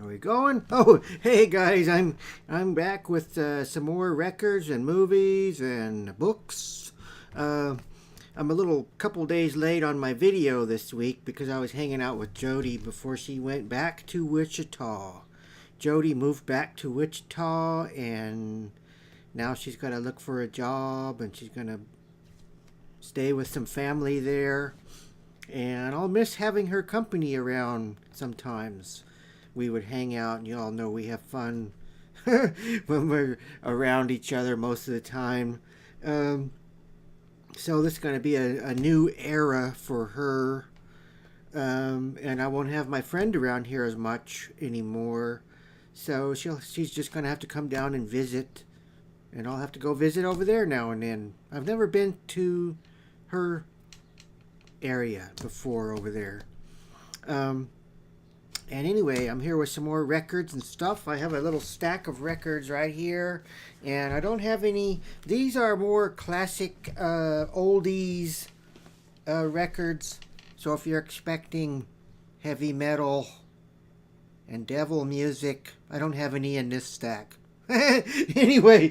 Are we going? Oh, hey guys, I'm back with some more records and movies and books. Uh, I'm a little couple days late on my video this week because I was hanging out with Jody before she went back to Wichita. Jody moved back to Wichita and now she's got to look for a job and she's going to stay with some family there. And I'll miss having her company around sometimes. We would hang out, and you all know we have fun when we're around each other most of the time. So this is going to be a new era for her, and I won't have my friend around here as much anymore. So she's just going to have to come down and visit, and I'll have to go visit over there now and then. I've never been to her area before over there. And anyway, I'm here with some more records and stuff. I have a little stack of records right here. And I don't have any. These are more classic oldies records. So if you're expecting heavy metal and devil music, I don't have any in this stack. Anyway,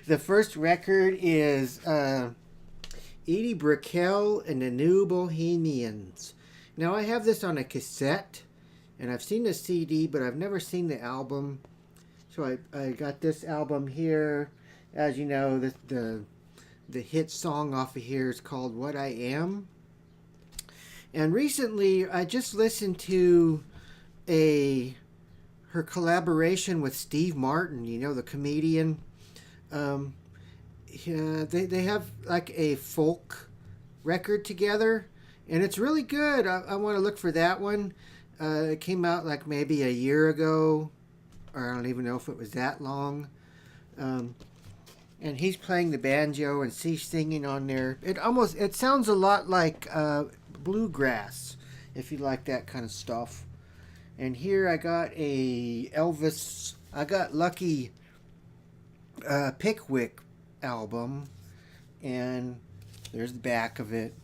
the first record is Edie Brickell and the New Bohemians. Now I have this on a cassette. And I've seen the CD, but I've never seen the album. So I got this album here. As you know, the hit song off of here is called What I Am. And recently, I just listened to her collaboration with Steve Martin, you know, the comedian. Yeah, they have like a folk record together. And it's really good. I want to look for that one. It came out like maybe a year ago, or I don't even know if it was that long. And he's playing the banjo and she's singing on there. It sounds a lot like bluegrass, if you like that kind of stuff. And here I got a Elvis I Got Lucky Pickwick album, and there's the back of it.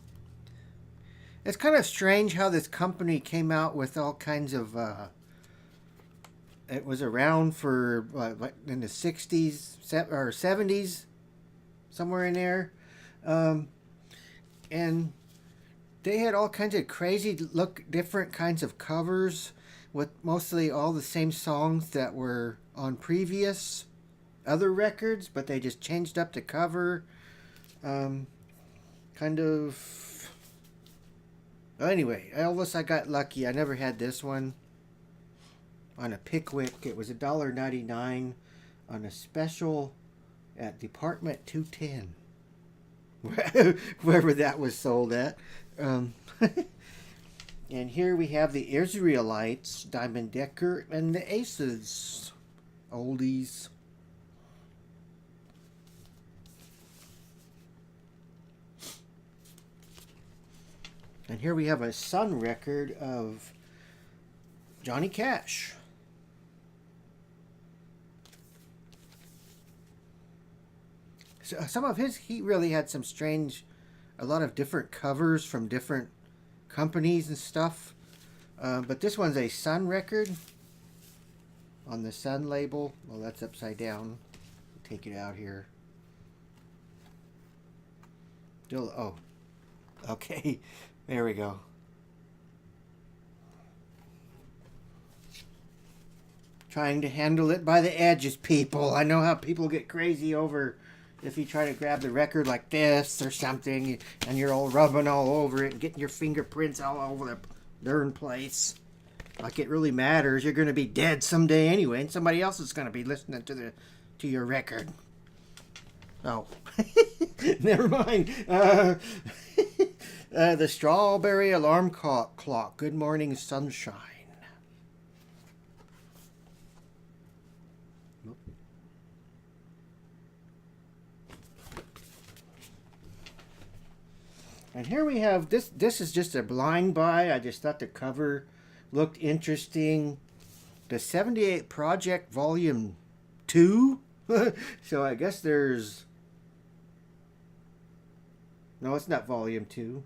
It's kind of strange how this company came out with all kinds of. It was around for in the 60s or 70s, somewhere in there, and they had all kinds of crazy different kinds of covers with mostly all the same songs that were on previous other records, but they just changed up the cover, kind of. Anyway, Elvis I Got Lucky. I never had this one. On a Pickwick, it was $1.99 on a special at Department 210. Wherever that was sold at. And here we have the Israelites, Diamond Decker, and the Aces. Oldies. And here we have a Sun record of Johnny Cash. So some of he really had some a lot of different covers from different companies and stuff. But this one's a Sun record on the Sun label. Well, that's upside down. Take it out here. Oh, okay. There we go. Trying to handle it by the edges, people. I know how people get crazy over if you try to grab the record like this or something and you're all rubbing all over it and getting your fingerprints all over the darn place. Like it really matters. You're going to be dead someday anyway, and somebody else is going to be listening to your record. Oh. Never mind. The Strawberry Alarm Clock. Good Morning Sunshine. And here we have this. This is just a blind buy. I just thought the cover looked interesting. The 78 Project Volume 2. So I guess there's. No, it's not Volume 2.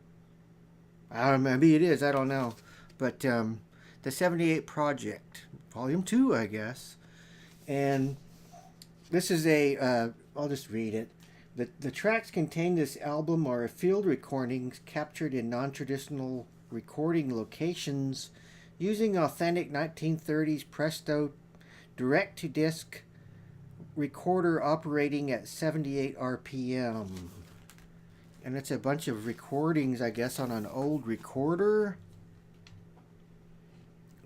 I don't know, maybe it is. I don't know. But the 78 Project Volume 2, I guess. And this is I'll just read it. The tracks contained in this album are field recordings captured in non-traditional recording locations using authentic 1930s Presto direct-to-disc recorder operating at 78 RPM. And it's a bunch of recordings, I guess, on an old recorder.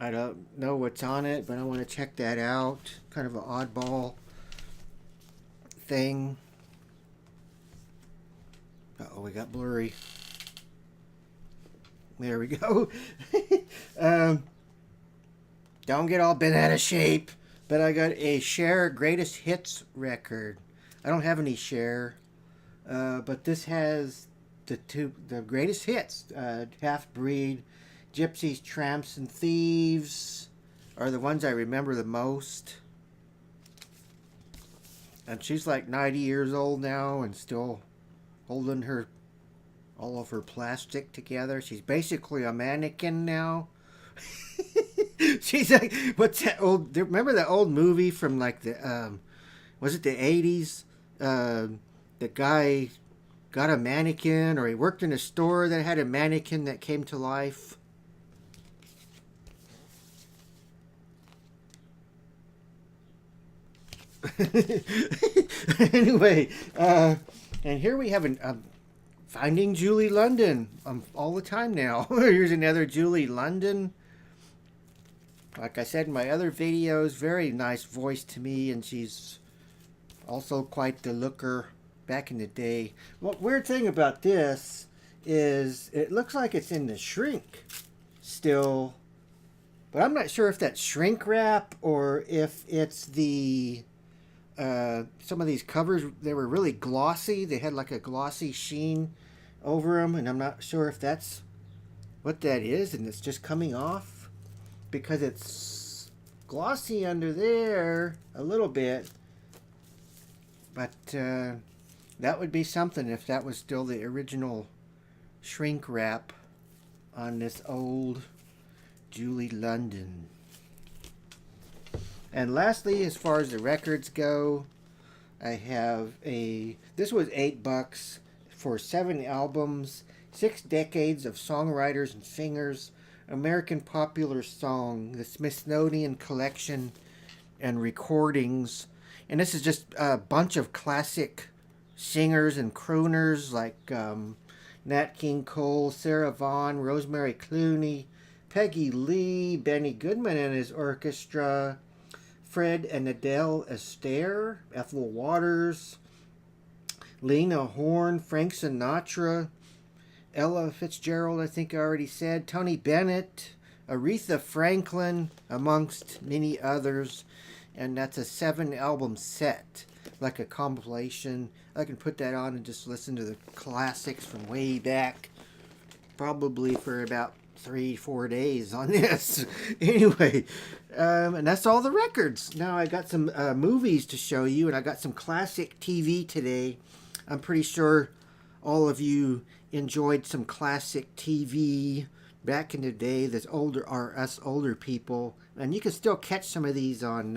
I don't know what's on it, but I want to check that out. Kind of an oddball thing. Uh-oh, we got blurry. There we go. Don't get all bent out of shape. But I got a Cher Greatest Hits record. I don't have any Cher. But this has the greatest hits. Half Breed, Gypsies, Tramps, and Thieves are the ones I remember the most. And she's like 90 years old now and still holding all of her plastic together. She's basically a mannequin now. She's like, what's that old? Remember that old movie from like was it the 80s? The guy got a mannequin, or he worked in a store that had a mannequin that came to life. Anyway, and here we have Finding Julie London all the time now. Here's another Julie London. Like I said in my other videos, very nice voice to me, and she's also quite the looker back in the day. What weird thing about this is it looks like it's in the shrink still, but I'm not sure if that's shrink wrap or if it's the some of these covers, they were really glossy. They had like a glossy sheen over them, and I'm not sure if that's what that is, and it's just coming off because it's glossy under there a little bit. But that would be something if that was still the original shrink wrap on this old Julie London. And lastly, as far as the records go, I have this was $8 for 7 albums, 6 decades of songwriters and singers, American Popular Song, the Smithsonian Collection, and recordings. And this is just a bunch of classic singers and crooners like Nat King Cole, Sarah Vaughan, Rosemary Clooney, Peggy Lee, Benny Goodman and his orchestra, Fred and Adele Astaire, Ethel Waters, Lena Horne, Frank Sinatra, Ella Fitzgerald, I think I already said, Tony Bennett, Aretha Franklin, amongst many others. And that's a 7-album set, like a compilation. I can put that on and just listen to the classics from way back, probably for about 3-4 days on this. Anyway, and that's all the records. Now I got some movies to show you, and I got some classic TV today. I'm pretty sure all of you enjoyed some classic TV back in the day. That's older, are us older people, and you can still catch some of these on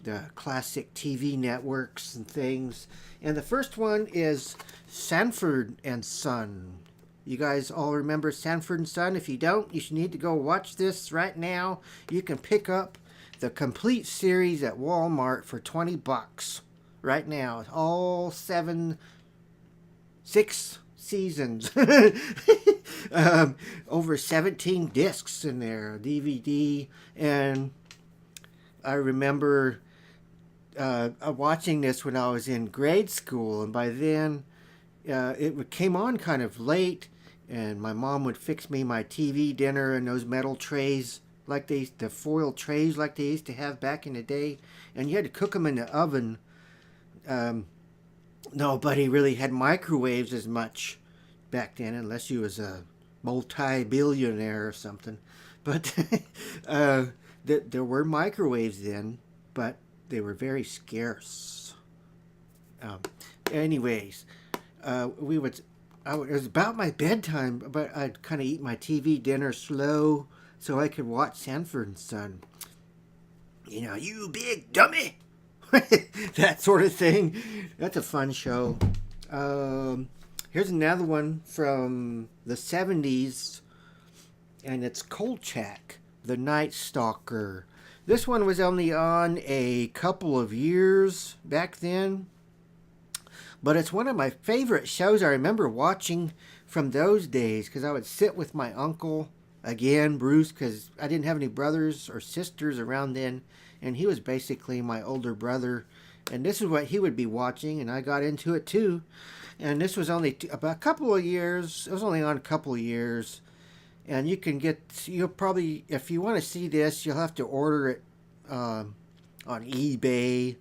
the classic TV networks and things. And the first one is Sanford and Son. You guys all remember Sanford and Son? If you don't, you should need to go watch this right now. You can pick up the complete series at Walmart for $20 right now. All 6 seasons. Over 17 discs in there, DVD. And I remember watching this when I was in grade school, and by then it came on kind of late, and my mom would fix me my TV dinner in those metal trays, like the foil trays like they used to have back in the day, and you had to cook them in the oven. Nobody really had microwaves as much back then, unless you was a multi-billionaire or something. But there were microwaves then, but they were very scarce. Anyways, it was about my bedtime, but I'd kind of eat my TV dinner slow so I could watch Sanford and Son. You big dummy. That sort of thing. That's a fun show. Here's another one from the 70s, and it's Kolchak, the Night Stalker. This one was only on a couple of years back then, but it's one of my favorite shows I remember watching from those days, because I would sit with my uncle, again, Bruce, because I didn't have any brothers or sisters around then, and he was basically my older brother, and this is what he would be watching, and I got into it too. And this was only about a couple of years. It was only on a couple of years. And you'll probably, if you want to see this, you'll have to order it on eBay.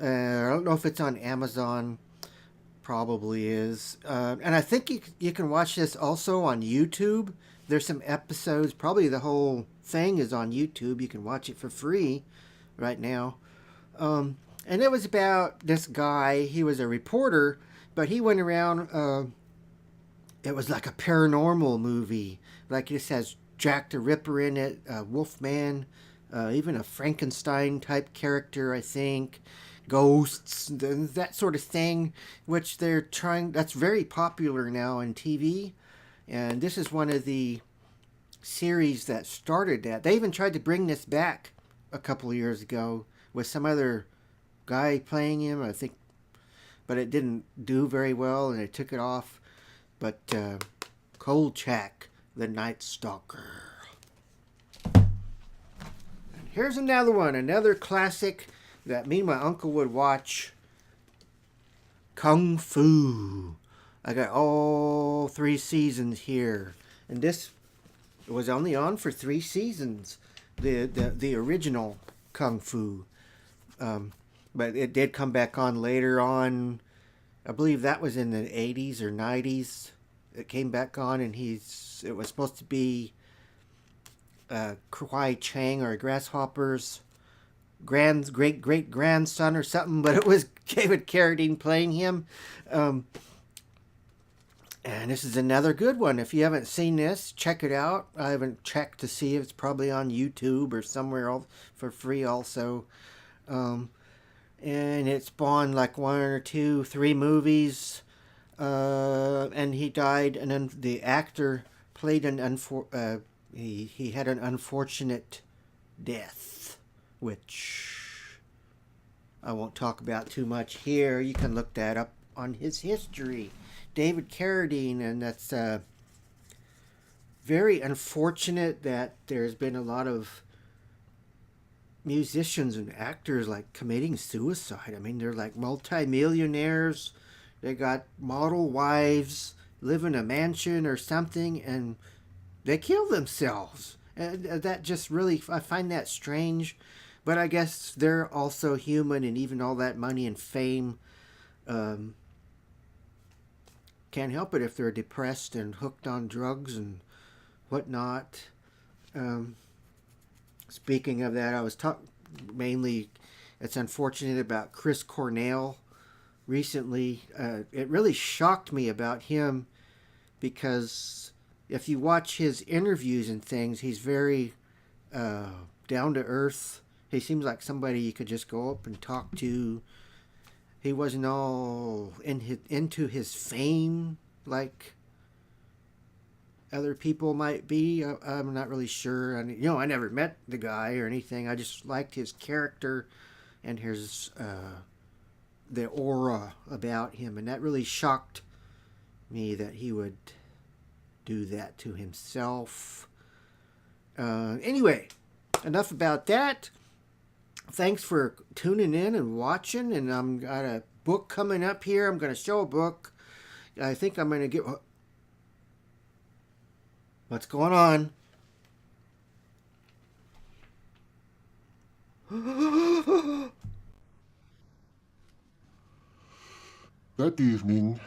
I don't know if it's on Amazon. Probably is. And I think you can watch this also on YouTube. There's some episodes. Probably the whole thing is on YouTube. You can watch it for free right now. And it was about this guy. He was a reporter, but he went around. It was like a paranormal movie. Like this has Jack the Ripper in it, Wolfman, even a Frankenstein type character, I think. Ghosts, that sort of thing, which they're trying. That's very popular now on TV, and this is one of the series that started that. They even tried to bring this back a couple of years ago with some other guy playing him, I think, but it didn't do very well, and they took it off. But Kolchak, the Night Stalker. And here's another one, another classic that me and my uncle would watch. Kung Fu. I got all 3 seasons here, and this was only on for 3 seasons. The original Kung Fu, but it did come back on later on. I believe that was in the 80s or 90s. It came back on, and it was supposed to be Kwai Chang or a Grasshopper's great grandson or something, but it was David Carradine playing him. And this is another good one. If you haven't seen this, check it out. I haven't checked to see if it's probably on YouTube or somewhere else for free also. And it spawned like 1 or 2, 3 movies. And he died, and then the actor played he had an unfortunate death, which I won't talk about too much here. You can look that up on his history. David Carradine, and that's very unfortunate that there's been a lot of musicians and actors like committing suicide. I mean, they're like multi-millionaires. They got model wives, live in a mansion or something, and they kill themselves. And that just really, I find that strange. But I guess they're also human, and even all that money and fame can't help it if they're depressed and hooked on drugs and whatnot. Speaking of that, I was talking mainly, it's unfortunate about Chris Cornell recently. It really shocked me about him, because if you watch his interviews and things, he's very down to earth. He seems like somebody you could just go up and talk to. He wasn't all into his fame like other people might be. I'm not really sure. I never met the guy or anything. I just liked his character and his the aura about him, and that really shocked me that he would do that to himself. Anyway, enough about that. Thanks for tuning in and watching, and I'm got a book coming up here. I'm going to show a book. I think I'm going to get... What's going on? That evening,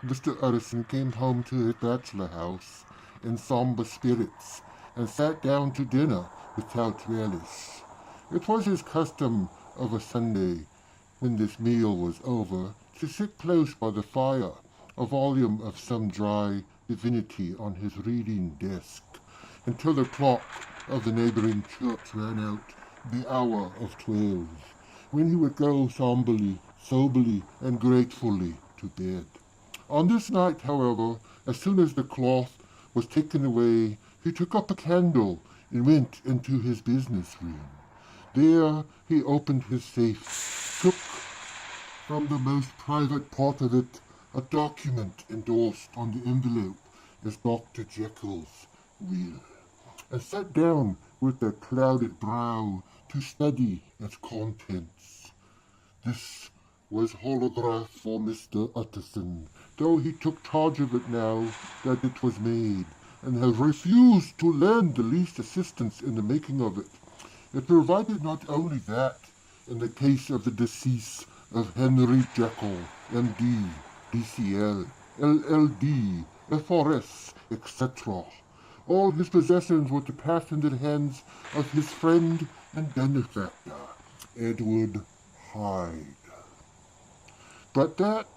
Mr. Edison came home to his bachelor house in somber spirits and sat down to dinner without relish. It was his custom of a Sunday, when this meal was over, to sit close by the fire, a volume of some dry divinity on his reading desk, until the clock of the neighboring church ran out the hour of 12, when he would go soberly, and gratefully to bed. On this night, however, as soon as the cloth was taken away, he took up a candle and went into his business room. There he opened his safe, took from the most private part of it a document endorsed on the envelope as Dr. Jekyll's will, and sat down with a clouded brow to study its contents. This was holograph for Mr. Utterson, though he took charge of it now that it was made, and has refused to lend the least assistance in the making of it. It provided not only that, in the case of the decease of Henry Jekyll, M.D., D.C.L., LL.D., F.R.S., etc., all his possessions were to pass into the hands of his friend and benefactor, Edward Hyde. But that,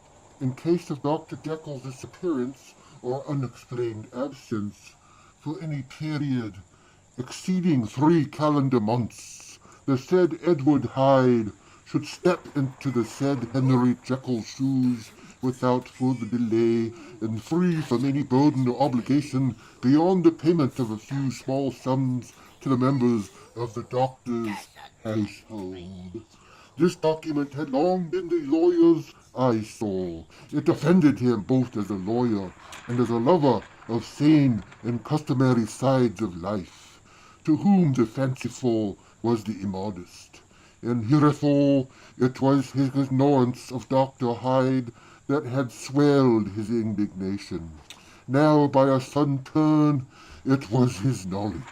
in case of Dr. Jekyll's disappearance or unexplained absence for any period exceeding 3 calendar months, the said Edward Hyde should step into the said Henry Jekyll's shoes without further delay, and free from any burden or obligation beyond the payment of a few small sums to the members of the doctor's household. This document had long been the lawyer's eyesore. It offended him both as a lawyer and as a lover of sane and customary sides of life, to whom the fanciful was the immodest. And heretofore it was his ignorance of Dr. Hyde that had swelled his indignation. Now, by a sudden turn, it was his knowledge.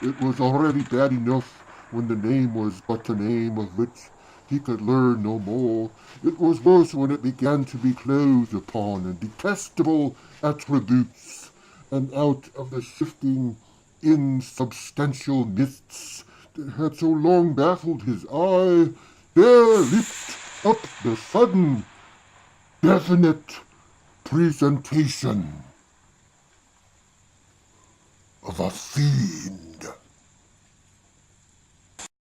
It was already bad enough when the name was but a name of which he could learn no more. It was worse when it began to be clothed upon in detestable attributes, and out of the shifting, insubstantial mists that had so long baffled his eye, there leaped up the sudden, definite presentation of a fiend.